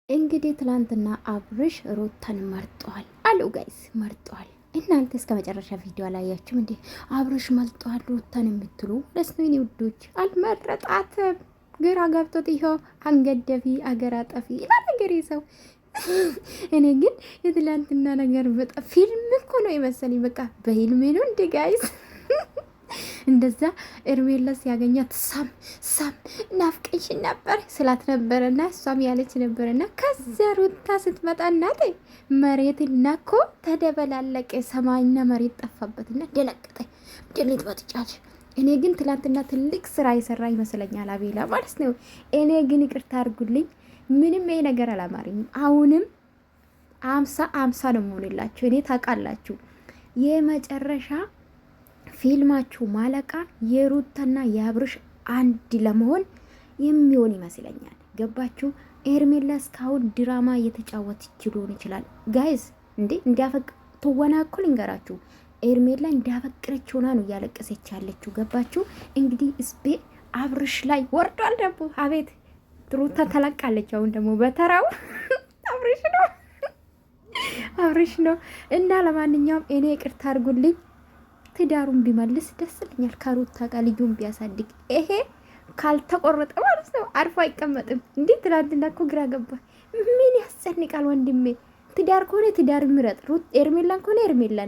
እንግዲህ ትላንትና አብርሽ ሩታን መርጧል አሉ ጋይስ መርጧል። እናንተ እስከ መጨረሻ ቪዲዮ አላያችሁም እንዴ? አብርሽ መርጧል ሩታን የምትሉ ለስነኝ ውዶች፣ አልመረጣትም። ግራ ገብቶት ይኸው አንገደፊ አገር አጠፊ ይላል ነገር ይዘው። እኔ ግን የትላንትና ነገር በጣም ፊልም እኮ ነው የመሰለኝ። በቃ በህልሜ ነው እንዴ ጋይስ? እንደዛ ኤርሜላስ ያገኛት ሳም ናፍቀሽ ነበር ስላት ነበረና እሷም ያለች ነበረና ከዚያ ሩታ ስትመጣ እናቴ መሬት ናኮ ተደበላለቀ። ሰማይና መሬት ጠፋበትና ደነቀጠ። ደኔት ወጥጫች። እኔ ግን ትላንትና ትልቅ ስራ የሰራ ይመስለኛል አቤላ ማለት ነው። እኔ ግን ይቅርታ አድርጉልኝ፣ ምንም ይሄ ነገር አላማረኝም። አሁንም 50 ነው የምሆንላችሁ። እኔ ታውቃላችሁ የመጨረሻ ፊልማችሁ ማለቃ የሩታና የአብርሽ አንድ ለመሆን የሚሆን ይመስለኛል። ገባችሁ? ኤርሜላ እስካሁን ድራማ እየተጫወተች ሊሆን ይችላል ጋይዝ። እንዴ እንዲያፈቅ ትወና እኮ ልንገራችሁ፣ ኤርሜላ እንዲያፈቅረች ሆና ነው እያለቀሰች ያለችው። ገባችሁ? እንግዲህ እስቤ አብርሽ ላይ ወርዷል ደግሞ። አቤት ሩታ ተለቃለች። አሁን ደግሞ በተራው አብርሽ ነው እና ለማንኛውም እኔ ይቅርታ አድርጉልኝ። ትዳሩን ቢመልስ ደስ ይለኛል። ከሩታ ጋር ልጁን ቢያሳድግ። ይሄ ካልተቆረጠ ማለት ነው አርፎ አይቀመጥም። እንዴ ትላንትና እኮ ግራ ገባ። ምን ያስጨንቃል ወንድሜ? ትዳር ከሆነ ትዳር ምረጥ። ሩት ኤርሜላን ከሆነ ኤርሜላን